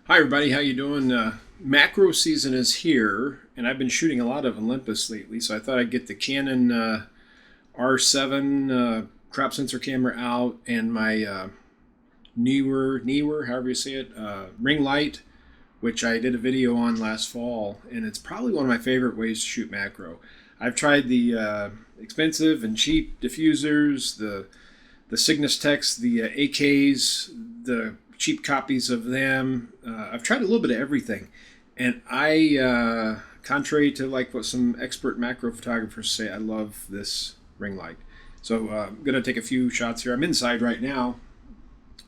Hi everybody, how you doing? Macro season is here, and I've been shooting a lot of Olympus lately, so I thought I'd get the Canon R7 crop sensor camera out and my Neewer, however you say it, ring light, which I did a video on last fall, and it's probably one of my favorite ways to shoot macro. I've tried the expensive and cheap diffusers, the Cygnus Techs, the AKs, the cheap copies of them. I've tried a little bit of everything, and I, contrary to like what some expert macro photographers say, I love this ring light. So I'm gonna take a few shots here. I'm inside right now,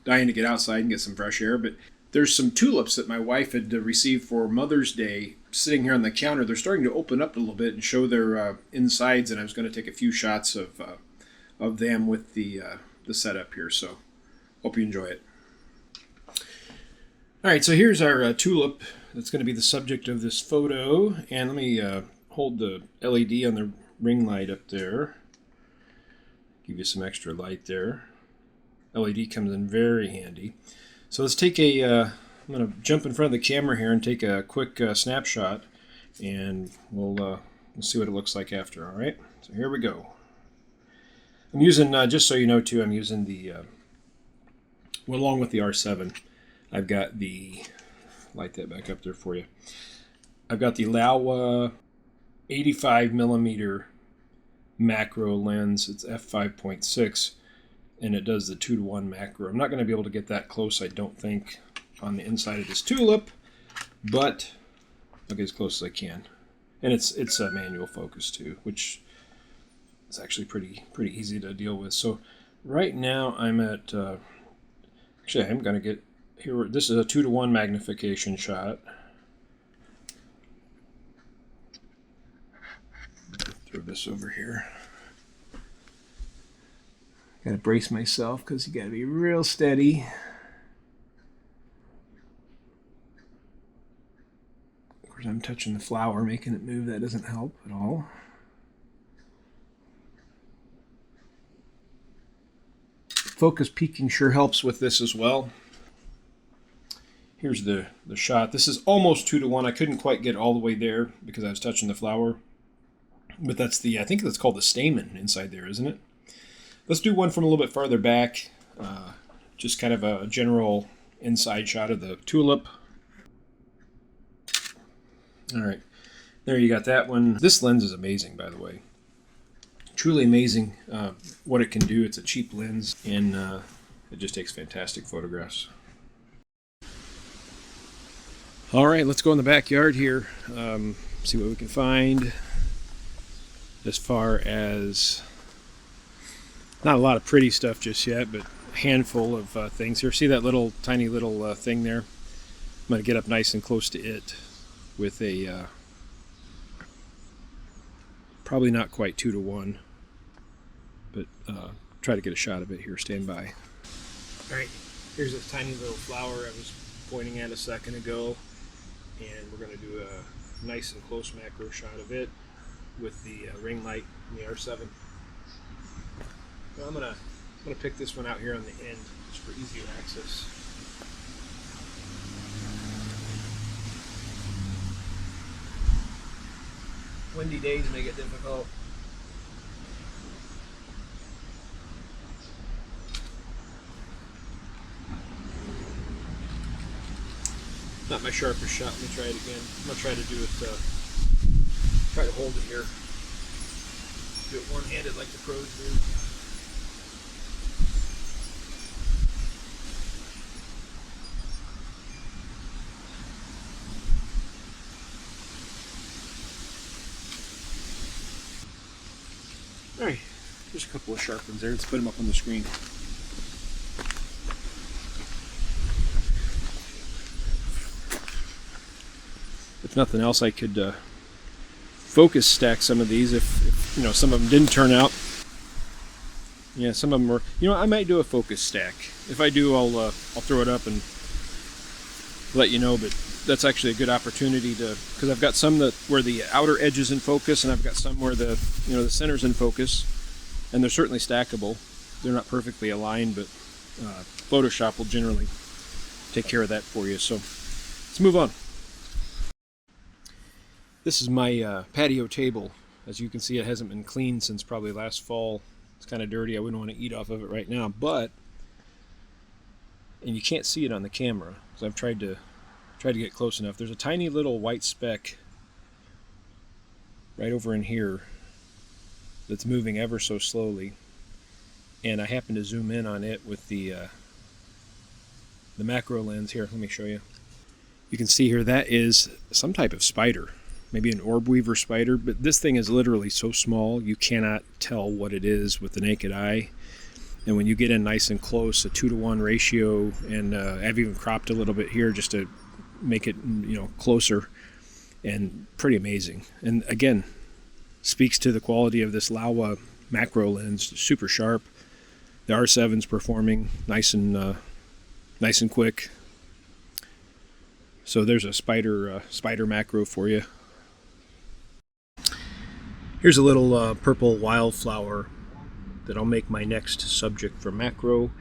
dying to get outside and get some fresh air, but there's some tulips that my wife had received for Mother's Day sitting here on the counter. They're starting to open up a little bit and show their insides, and I was going to take a few shots of them with the setup here. So hope you enjoy it. All right, so here's our tulip that's going to be the subject of this photo, and let me hold the LED on the ring light up there. Give you some extra light there. LED comes in very handy. So let's take I'm going to jump in front of the camera here and take a quick snapshot, and we'll see what it looks like after. All right, so here we go. I'm using, just so you know too, I'm using the, well, along with the R7, I've got the, light that back up there for you. I've got the Laowa 85mm macro lens. It's f5.6. and it does the 2:1 macro. I'm not going to be able to get that close, I don't think, on the inside of this tulip, but I'll get as close as I can. And it's a manual focus too, which is actually pretty easy to deal with. So right now I'm at, actually I'm going to get, here, this is a 2:1 magnification shot. Throw this over here. Gotta brace myself because you gotta be real steady. Of course, I'm touching the flower, making it move. That doesn't help at all. Focus peaking sure helps with this as well. Here's the shot. This is almost 2:1. I couldn't quite get all the way there because I was touching the flower. But that's the, I think that's called the stamen inside there, isn't it? Let's do one from a little bit farther back. Just kind of a general inside shot of the tulip. All right, there you got that one. This lens is amazing, by the way. Truly amazing what it can do. It's a cheap lens, and it just takes fantastic photographs. All right, let's go in the backyard here, see what we can find as far as, not a lot of pretty stuff just yet, but a handful of things here. See that little tiny little thing there? I'm going to get up nice and close to it with a, probably not quite 2:1, but try to get a shot of it here. Stand by. All right, here's this tiny little flower I was pointing at a second ago. And we're going to do a nice and close macro shot of it with the ring light in the R7. Well, I'm gonna pick this one out here on the end just for easier access. Windy days make it difficult. Not my sharpest shot. Let me try it again. I'm going to try to do it, try to hold it here. Do it one-handed like the pros do. Alright, there's a couple of sharp ones there. Let's put them up on the screen. If nothing else, I could focus stack some of these if you know, some of them didn't turn out. Yeah, some of them were, you know, I might do a focus stack. If I do, I'll throw it up and let you know, but that's actually a good opportunity to, because I've got some that where the outer edge is in focus, and I've got some where the, you know, the center's in focus, and they're certainly stackable. They're not perfectly aligned, but Photoshop will generally take care of that for you. So let's move on. This is my patio table. As you can see, it hasn't been cleaned since probably last fall. It's kind of dirty. I wouldn't want to eat off of it right now, but, and you can't see it on the camera because I've tried to get close enough. There's a tiny little white speck right over in here that's moving ever so slowly, and I happen to zoom in on it with the macro lens. Here, let me show you. You can see here that is some type of spider, maybe an orb weaver spider, but this thing is literally so small you cannot tell what it is with the naked eye. And when you get in nice and close, a 2-to-1 ratio, and I've even cropped a little bit here just to make it, you know, closer, and pretty amazing. And again, speaks to the quality of this Laowa macro lens. Super sharp. The R7's performing nice and quick. So there's a spider macro for you. Here's a little purple wildflower that I'll make my next subject for macro,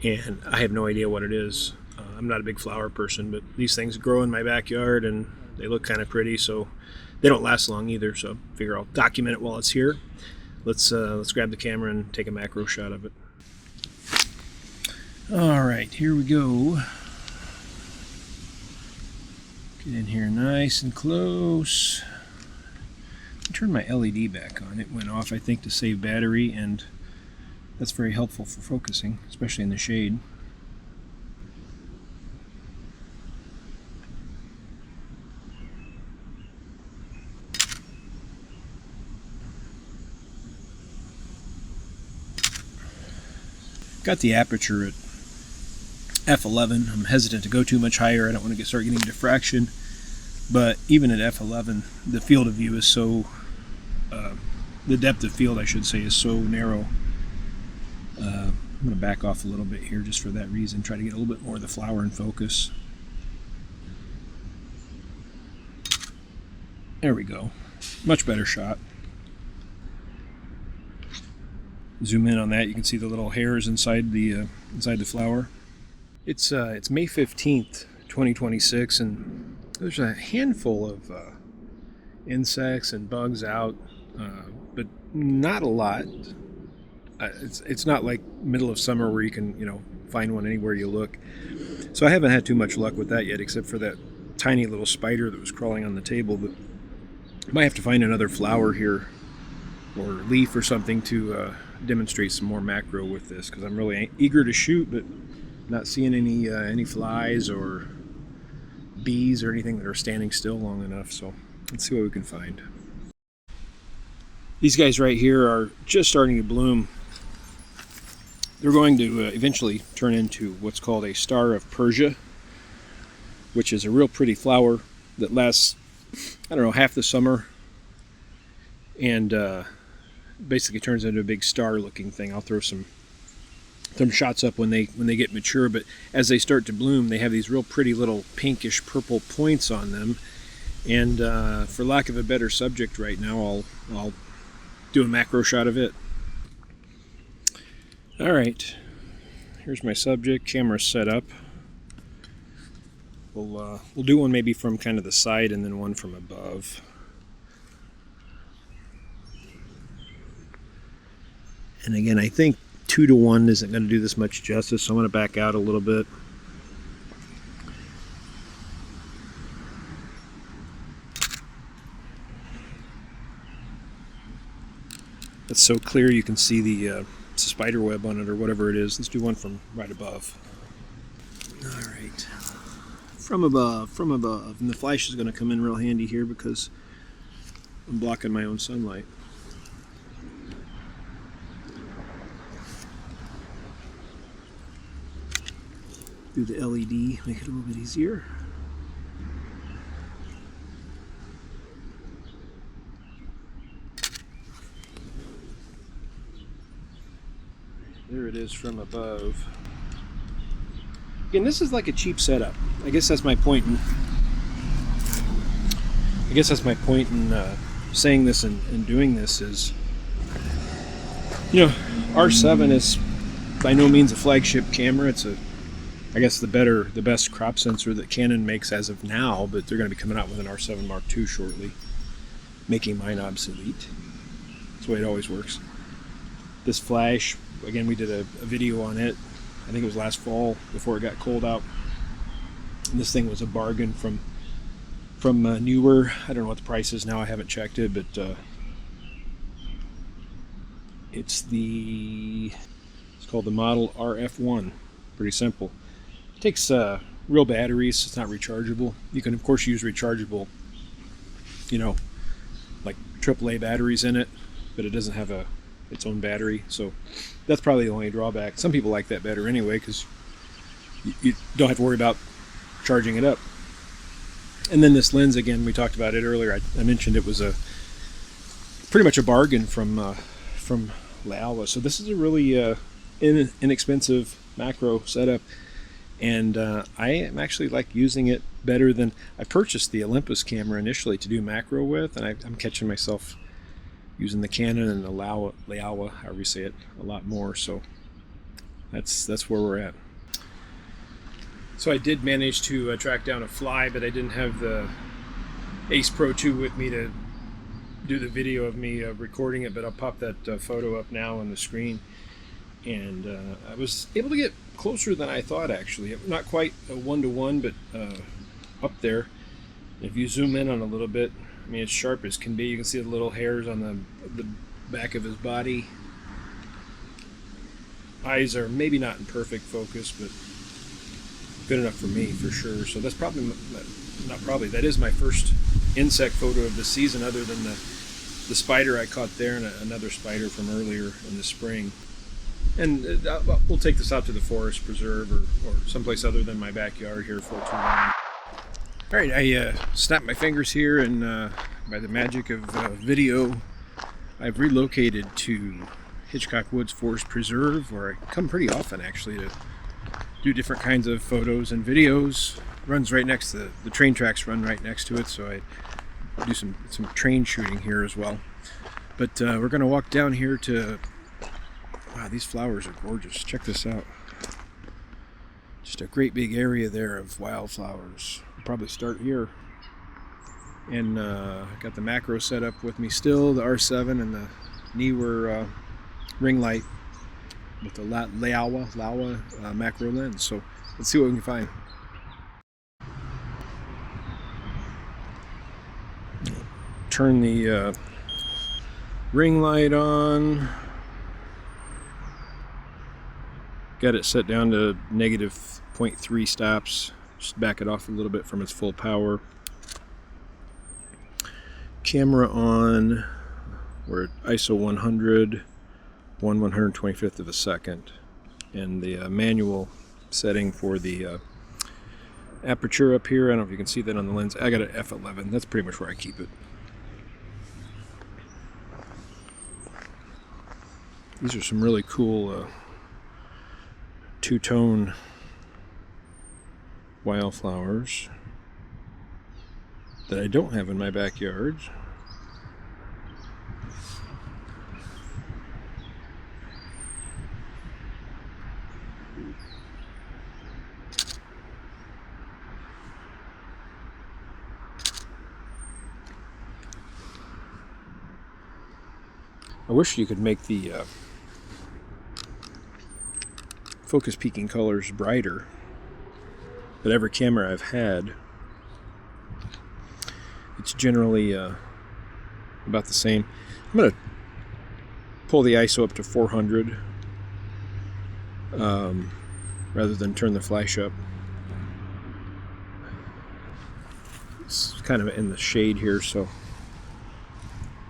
and I have no idea what it is. I'm not a big flower person, but these things grow in my backyard and they look kind of pretty, so they don't last long either, so I figure I'll document it while it's here. Let's grab the camera and take a macro shot of it. Alright, here we go. Get in here nice and close. Turn my LED back on. It went off, I think, to save battery, and that's very helpful for focusing, especially in the shade. Got the aperture at f11. I'm hesitant to go too much higher. I don't want to start getting diffraction. But even at f11, the field of view is so, the depth of field, I should say, is so narrow. I'm going to back off a little bit here just for that reason. Try to get a little bit more of the flower in focus. There we go. Much better shot. Zoom in on that. You can see the little hairs inside the flower. It's May 15th, 2026, and there's a handful of insects and bugs out, but not a lot. It's not like middle of summer where you can, you know, find one anywhere you look. So I haven't had too much luck with that yet, except for that tiny little spider that was crawling on the table. But I might have to find another flower here or leaf or something to demonstrate some more macro with this, because I'm really eager to shoot, but not seeing any flies or bees or anything that are standing still long enough. So let's see what we can find. These guys right here are just starting to bloom. They're going to eventually turn into what's called a Star of Persia, which is a real pretty flower that lasts, I don't know, half the summer, and basically turns into a big star looking thing. I'll throw some shots up when they get mature, but as they start to bloom, they have these real pretty little pinkish purple points on them. And for lack of a better subject right now, I'll do a macro shot of it. All right, here's my subject. Camera's set up. We'll do one maybe from kind of the side and then one from above. And again, I think 2-to-1 isn't going to do this much justice, so I'm going to back out a little bit. It's so clear you can see the spider web on it or whatever it is. Let's do one from right above. All right, from above. And the flash is going to come in real handy here because I'm blocking my own sunlight. Do the LED, make it a little bit easier. There it is from above. Again, this is like a cheap setup. I guess that's my point in saying this and doing this is, you know, R7 is by no means a flagship camera. It's a I guess the best crop sensor that Canon makes as of now, but they're going to be coming out with an R7 Mark II shortly, making mine obsolete. That's the way it always works. This flash, again, we did a video on it. I think it was last fall before it got cold out. And this thing was a bargain from Neewer. I don't know what the price is now. I haven't checked it, but it's called the model RF1. Pretty simple. It takes real batteries. It's not rechargeable. You can of course use rechargeable, like AAA batteries in it, but it doesn't have its own battery. So that's probably the only drawback. Some people like that better anyway, because you don't have to worry about charging it up. And then this lens, again, we talked about it earlier. I mentioned it was pretty much a bargain from Laowa. So this is a really inexpensive macro setup, and I am actually like using it better than I purchased the Olympus camera initially to do macro with, and I'm catching myself using the Canon and the Laowa, however you say it, a lot more. So that's where we're at. So I did manage to track down a fly, but I didn't have the Ace Pro 2 with me to do the video of me recording it, but I'll pop that photo up now on the screen. And I was able to get closer than I thought, actually. Not quite a 1-to-1, but up there. If you zoom in on a little bit, I mean, it's sharp as can be. You can see the little hairs on the back of his body. Eyes are maybe not in perfect focus, but good enough for me, for sure. So that's probably, not probably, that is my first insect photo of the season, other than the spider I caught there and another spider from earlier in the spring. And we'll take this out to the forest preserve or someplace other than my backyard here for too long. All right, I snapped my fingers here, and by the magic of video, I've relocated to Hitchcock Woods Forest Preserve, where I come pretty often, actually, to do different kinds of photos and videos. Runs right next to the train tracks, run right next to it, so I do some train shooting here as well. But we're going to walk down here to, wow, these flowers are gorgeous. Check this out. Just a great big area there of wildflowers. We'll probably start here. And got the macro set up with me still, the R7 and the Neewer ring light with the Laowa macro lens. So let's see what we can find. Turn the ring light on. Got it set down to negative 0.3 stops. Just back it off a little bit from its full power. Camera on. We're at ISO 100. 1/125th of a second, and the manual setting for the aperture up here, I don't know if you can see that on the lens. I got an f11. That's pretty much where I keep it. These are some really cool two-tone wildflowers that I don't have in my backyard. I wish you could make the focus peaking colors brighter, but every camera I've had, it's generally about the same. I'm going to pull the ISO up to 400 rather than turn the flash up. It's kind of in the shade here, so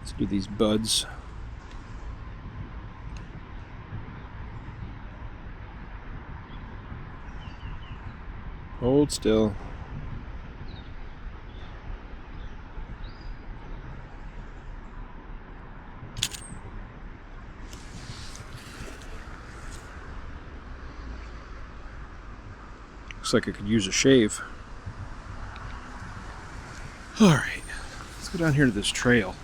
let's do these buds. Hold still. Looks like I could use a shave. All right, let's go down here to this trail.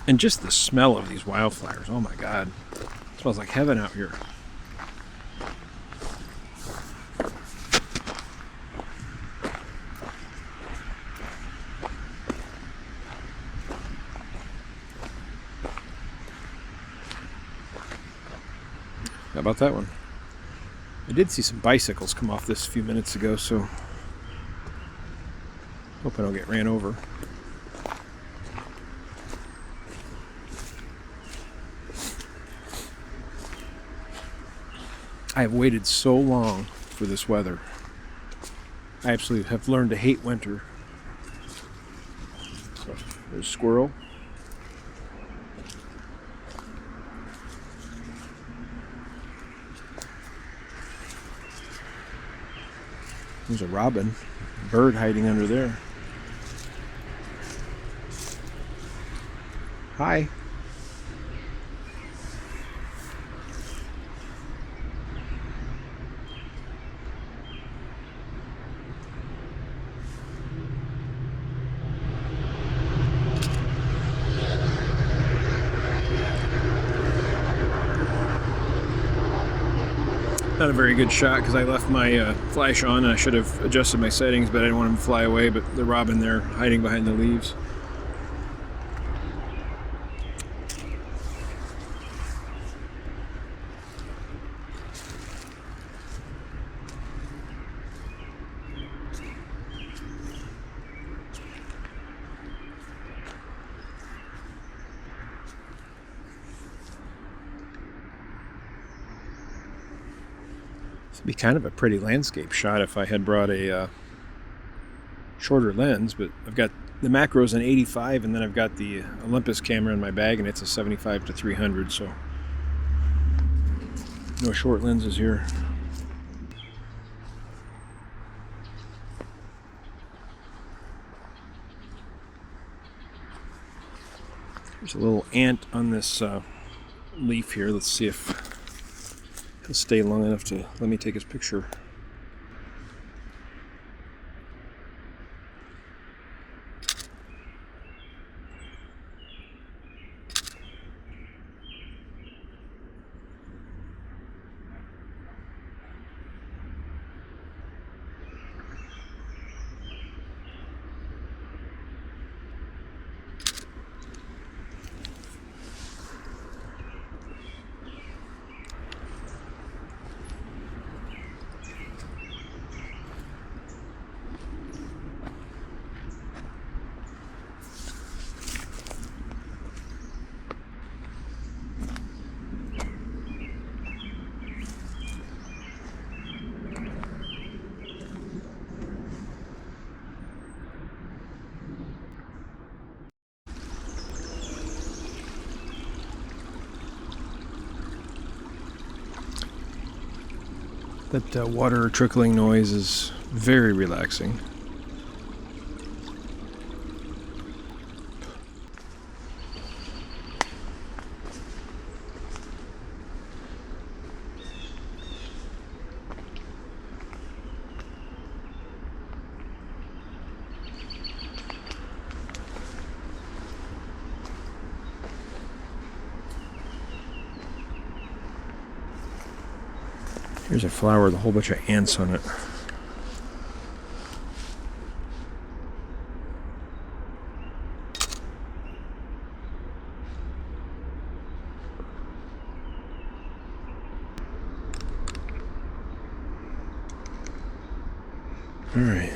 And just the smell of these wildflowers, oh my God. It smells like heaven out here. How about that one? I did see some bicycles come off this a few minutes ago, so hope I don't get ran over. I have waited so long for this weather. I absolutely have learned to hate winter. So, there's a squirrel. There's a robin, bird hiding under there. Hi. Not a very good shot because I left my flash on. I should have adjusted my settings, but I didn't want him to fly away. But the robin there hiding behind the leaves. It'd be kind of a pretty landscape shot if I had brought a shorter lens, but I've got the macros in 85, and then I've got the Olympus camera in my bag, and it's a 75 to 300, so no short lenses here. There's a little ant on this leaf here. Let's see if he'll stay long enough to let me take his picture. That water trickling noise is very relaxing. Here's a flower with a whole bunch of ants on it. All right.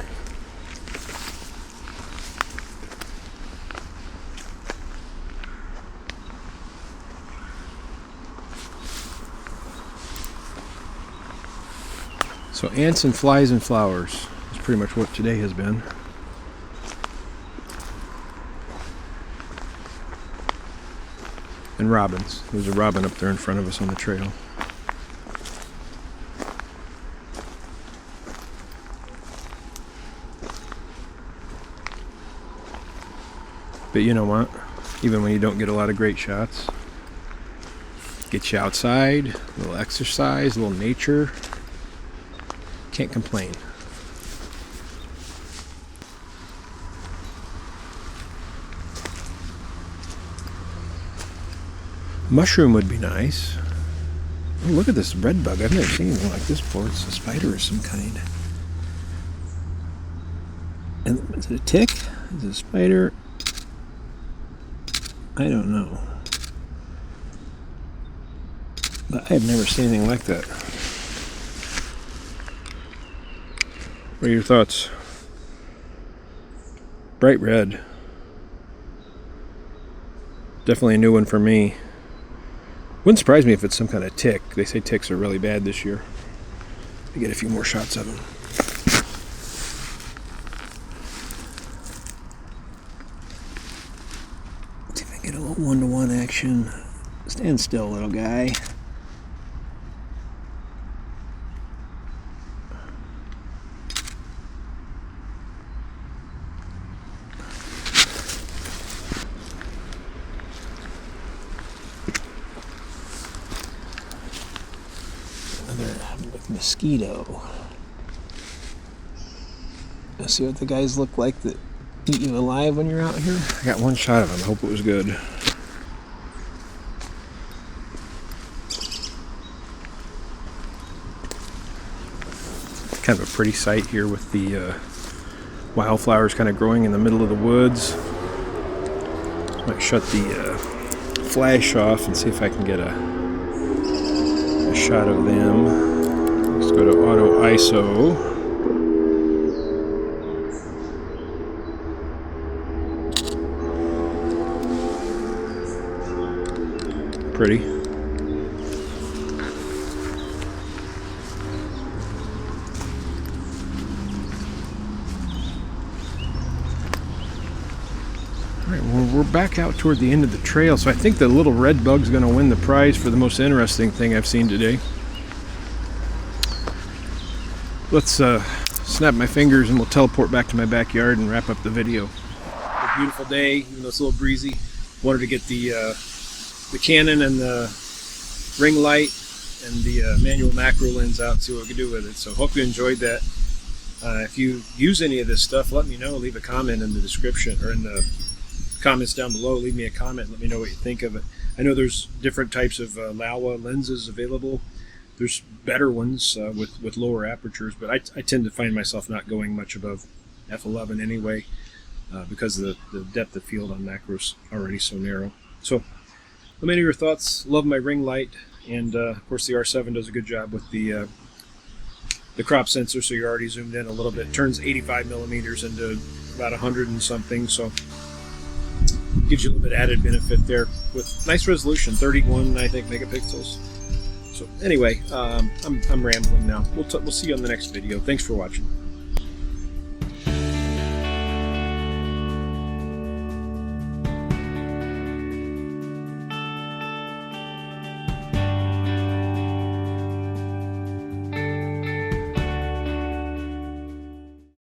So ants and flies and flowers is pretty much what today has been. And robins. There's a robin up there in front of us on the trail. But you know what? Even when you don't get a lot of great shots, get you outside, a little exercise, a little nature. Can't complain. Mushroom would be nice. Oh, look at this red bug. I've never seen anything like this before. It's a spider of some kind. And is it a tick? Is it a spider? I don't know. But I've never seen anything like that. What are your thoughts? Bright red. Definitely a new one for me. Wouldn't surprise me if it's some kind of tick. They say ticks are really bad this year. I get a few more shots of them. Let's see if I can get a little one-to-one action. Stand still, little guy. Mosquito. Let's see what the guys look like that eat you alive when you're out here. I got one shot of him. I hope it was good. Kind of a pretty sight here with the wildflowers kind of growing in the middle of the woods. Might shut the flash off and see if I can get a shot of them. Let's go to auto ISO. Pretty. Alright, well, we're back out toward the end of the trail, so I think the little red bug's going to win the prize for the most interesting thing I've seen today. Let's snap my fingers and we'll teleport back to my backyard and wrap up the video. A beautiful day, even though it's a little breezy. Wanted to get the Canon and the ring light and the manual macro lens out and see what we can do with it. So hope you enjoyed that. If you use any of this stuff, let me know. Leave a comment in the description or in the comments down below. Leave me a comment. Let me know what you think of it. I know there's different types of Laowa lenses available. There's better ones with lower apertures, but I tend to find myself not going much above f11 anyway because of the depth of field on macros already so narrow. So let me know your thoughts. Love my ring light, and of course the R7 does a good job with the crop sensor, so you're already zoomed in a little bit. Turns 85 millimeters into about 100 and something, so gives you a little bit added benefit there with nice resolution, 31 I think megapixels. So anyway, I'm rambling now. We'll see you on the next video. Thanks for watching.